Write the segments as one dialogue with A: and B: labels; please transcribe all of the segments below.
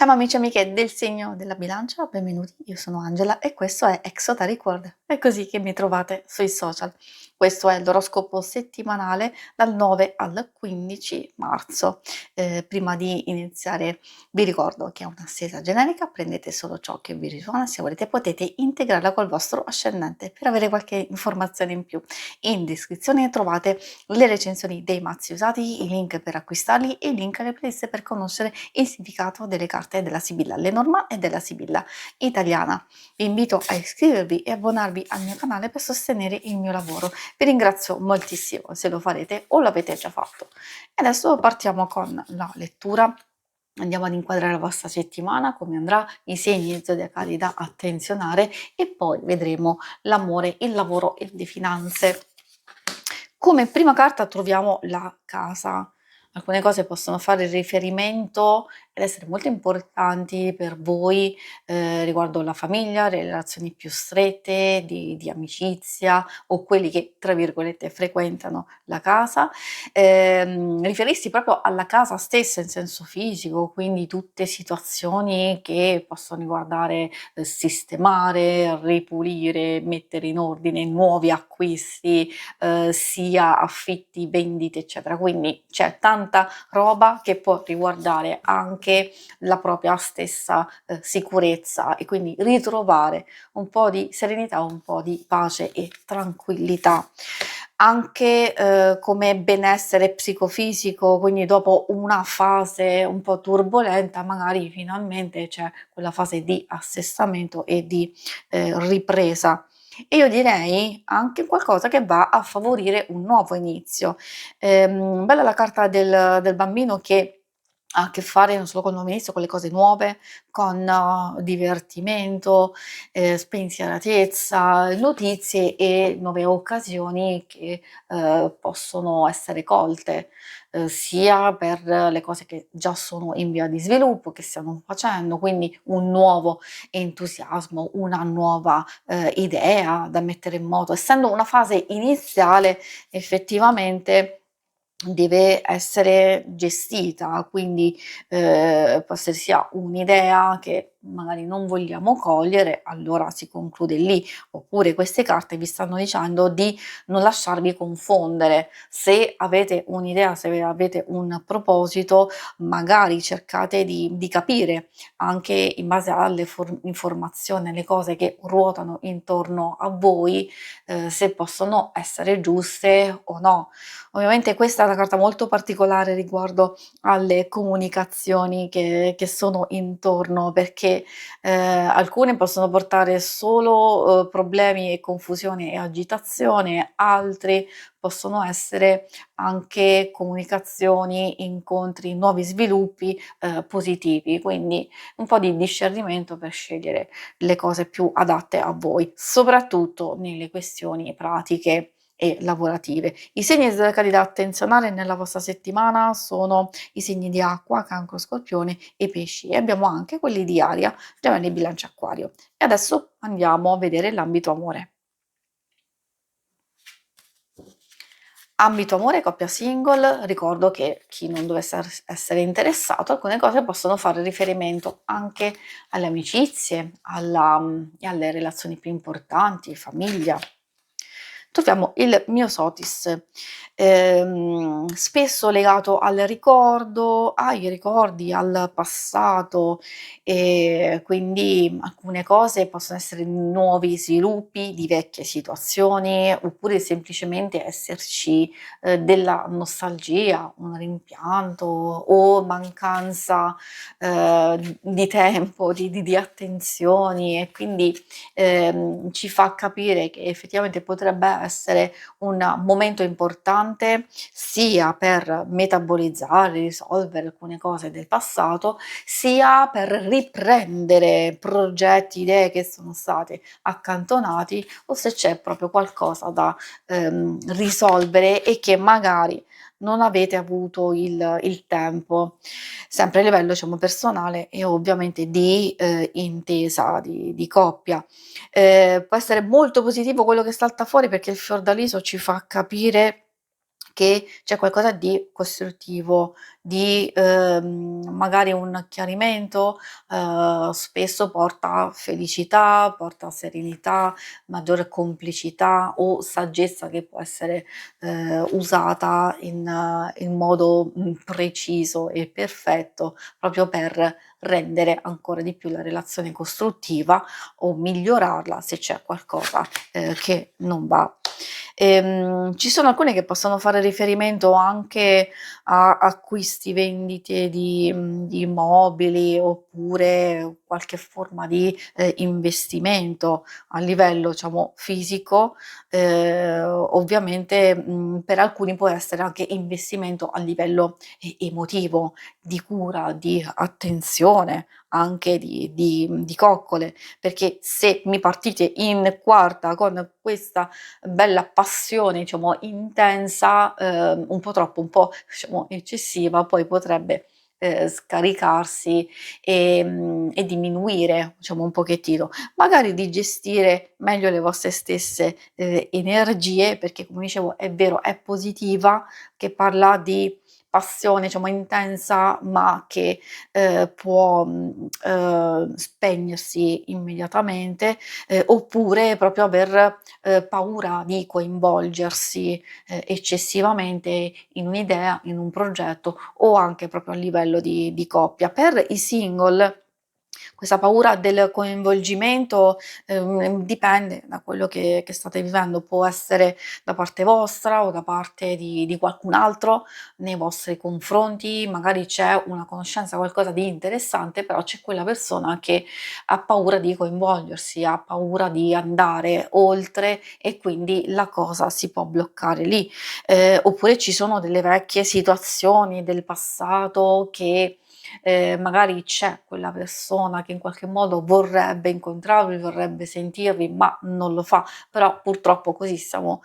A: Ciao amici e amiche del segno della bilancia, benvenuti, io sono Angela e questo è Exoteric World. È così che mi trovate sui social. Questo è l'oroscopo settimanale dal 9 al 15 marzo. Prima di iniziare vi ricordo che è una stesa generica, prendete solo ciò che vi risuona, se volete potete integrarla col vostro ascendente per avere qualche informazione in più. In descrizione trovate le recensioni dei mazzi usati, i link per acquistarli e i link alle playlist per conoscere il significato delle carte della Sibilla Lenormand e della Sibilla italiana. Vi invito a iscrivervi e abbonarvi al mio canale per sostenere il mio lavoro. Vi ringrazio moltissimo se lo farete o l'avete già fatto. E adesso partiamo con la lettura. Andiamo ad inquadrare la vostra settimana, come andrà, i segni zodiacali da attenzionare e poi vedremo l'amore, il lavoro e le finanze. Come prima carta troviamo la casa. Alcune cose possono fare riferimento ed essere molto importanti per voi riguardo la famiglia, le relazioni più strette, di amicizia o quelli che, tra virgolette, frequentano la casa. Riferirsi proprio alla casa stessa in senso fisico, quindi tutte situazioni che possono riguardare sistemare, ripulire, mettere in ordine, nuovi acquisti, sia affitti, vendite, eccetera. Quindi c'è tanta roba che può riguardare anche la propria stessa sicurezza e quindi ritrovare un po' di serenità, un po' di pace e tranquillità. Anche come benessere psicofisico, quindi dopo una fase un po' turbolenta, magari finalmente c'è quella fase di assestamento e di ripresa. E io direi anche qualcosa che va a favorire un nuovo inizio. Bella la carta del bambino che ha a che fare non solo col nuovo inizio, con le cose nuove, con divertimento, spensieratezza, notizie e nuove occasioni che possono essere colte, sia per le cose che già sono in via di sviluppo, che stiamo facendo, quindi un nuovo entusiasmo, una nuova idea da mettere in moto. Essendo una fase iniziale, effettivamente deve essere gestita, quindi se si ha un'idea che magari non vogliamo cogliere, allora si conclude lì. Oppure queste carte vi stanno dicendo di non lasciarvi confondere. Se avete un'idea, se avete un proposito, magari cercate di capire anche in base alle informazioni, alle cose che ruotano intorno a voi, se possono essere giuste o no. Ovviamente questa è una carta molto particolare riguardo alle comunicazioni che sono intorno, perché alcune possono portare solo problemi e confusione e agitazione, altri possono essere anche comunicazioni, incontri, nuovi sviluppi positivi, quindi un po' di discernimento per scegliere le cose più adatte a voi, soprattutto nelle questioni pratiche e lavorative. I segni zodiacali da attenzionare nella vostra settimana sono i segni di acqua, cancro, scorpione e pesci, e abbiamo anche quelli di aria, gemelli, bilancia, acquario. E adesso andiamo a vedere l'ambito amore. Ambito amore, coppia single, ricordo che chi non dovesse essere interessato, alcune cose possono fare riferimento anche alle amicizie, e alle relazioni più importanti, famiglia. Troviamo il myosotis, spesso legato al ricordo, ai ricordi, al passato, quindi alcune cose possono essere nuovi sviluppi di vecchie situazioni, oppure semplicemente esserci della nostalgia, un rimpianto o mancanza di tempo, di attenzioni, e quindi ci fa capire che effettivamente potrebbe essere un momento importante sia per metabolizzare, risolvere alcune cose del passato, sia per riprendere progetti, idee che sono stati accantonati, o se c'è proprio qualcosa da risolvere e che magari non avete avuto il tempo, sempre a livello diciamo personale e ovviamente di intesa di coppia. Può essere molto positivo quello che salta fuori, perché il fiordaliso ci fa capire che c'è qualcosa di costruttivo, di, magari un chiarimento, spesso porta felicità, porta serenità, maggiore complicità o saggezza che può essere, usata in modo, preciso e perfetto, proprio per rendere ancora di più la relazione costruttiva o migliorarla se c'è qualcosa, che non va. Ci sono alcune che possono fare riferimento anche a acquisti, vendite di immobili oppure qualche forma di, investimento a livello, diciamo, fisico. Ovviamente, per alcuni può essere anche investimento a livello emotivo, di cura, di attenzione, anche di coccole, perché se mi partite in quarta con questa bella passione, diciamo, intensa, un po' troppo, un po' diciamo eccessiva, poi potrebbe, scaricarsi, e diminuire, diciamo, un pochettino. Magari di gestire meglio le vostre stesse, energie, perché come dicevo è vero, è positiva, che parla di passione, diciamo, intensa, ma che, può, spegnersi immediatamente, oppure proprio aver paura di coinvolgersi, eccessivamente in un'idea, in un progetto o anche proprio a livello di coppia. Per i single questa paura del coinvolgimento, dipende da quello che state vivendo, può essere da parte vostra o da parte di qualcun altro nei vostri confronti, magari c'è una conoscenza, qualcosa di interessante, però c'è quella persona che ha paura di coinvolgersi, ha paura di andare oltre e quindi la cosa si può bloccare lì. Oppure ci sono delle vecchie situazioni del passato che, magari c'è quella persona che in qualche modo vorrebbe incontrarvi, vorrebbe sentirvi, ma non lo fa, però purtroppo così stiamo,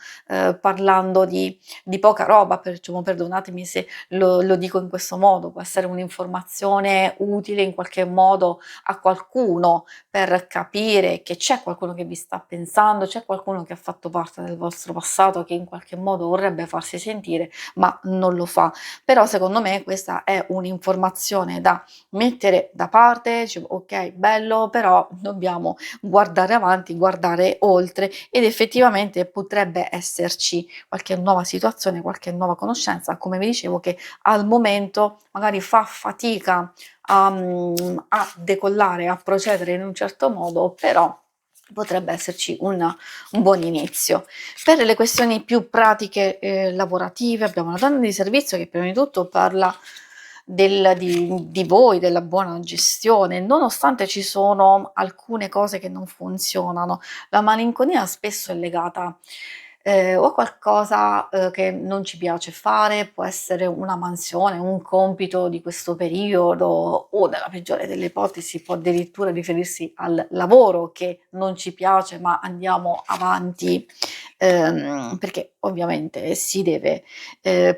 A: parlando di poca roba, diciamo, perdonatemi se lo dico in questo modo, può essere un'informazione utile in qualche modo a qualcuno per capire che c'è qualcuno che vi sta pensando, c'è qualcuno che ha fatto parte del vostro passato, che in qualche modo vorrebbe farsi sentire, ma non lo fa. Però secondo me questa è un'informazione da mettere da parte, dice: "Okay, bello, però dobbiamo guardare avanti, guardare oltre", ed effettivamente potrebbe esserci qualche nuova situazione, qualche nuova conoscenza, come vi dicevo, che al momento magari fa fatica a decollare, a procedere in un certo modo, però potrebbe esserci un buon inizio. Per le questioni più pratiche, lavorative, abbiamo una donna di servizio che prima di tutto parla di voi, della buona gestione, nonostante ci sono alcune cose che non funzionano. La malinconia spesso è legata, o a qualcosa, che non ci piace fare, può essere una mansione, un compito di questo periodo o nella peggiore delle ipotesi può addirittura riferirsi al lavoro che non ci piace, ma andiamo avanti, perché ovviamente si deve,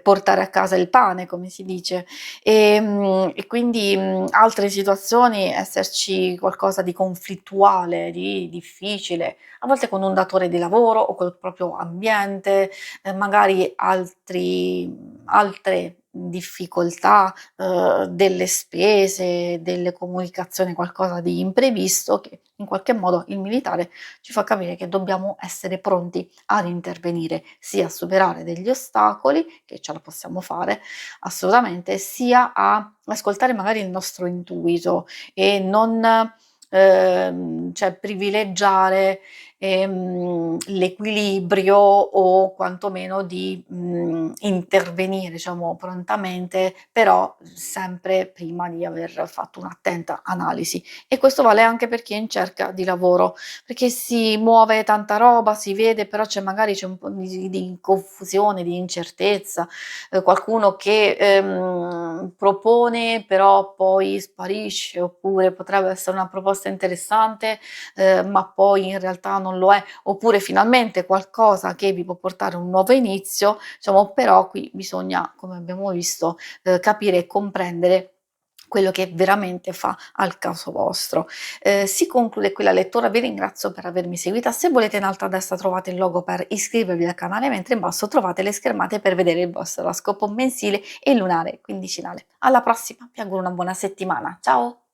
A: portare a casa il pane, come si dice. E quindi, altre situazioni, esserci qualcosa di conflittuale, di difficile, a volte con un datore di lavoro o col proprio ambiente, magari altre difficoltà, delle spese, delle comunicazioni, qualcosa di imprevisto che in qualche modo il militare ci fa capire che dobbiamo essere pronti ad intervenire, sia a superare degli ostacoli, che ce la possiamo fare assolutamente, sia a ascoltare magari il nostro intuito e non, cioè privilegiare, l'equilibrio o quantomeno di, intervenire, diciamo, prontamente, però sempre prima di aver fatto un'attenta analisi. E questo vale anche per chi è in cerca di lavoro, perché si muove tanta roba, si vede, però c'è un po' di confusione, di incertezza, qualcuno che, propone però poi sparisce, oppure potrebbe essere una proposta interessante, ma poi in realtà non lo è, oppure finalmente qualcosa che vi può portare a un nuovo inizio, diciamo, però qui bisogna, come abbiamo visto, capire e comprendere quello che veramente fa al caso vostro. Si conclude qui la lettura, vi ringrazio per avermi seguita. Se volete in alto a destra trovate il logo per iscrivervi al canale, mentre in basso trovate le schermate per vedere il vostro oroscopo mensile e lunare quindicinale. Alla prossima, vi auguro una buona settimana. Ciao!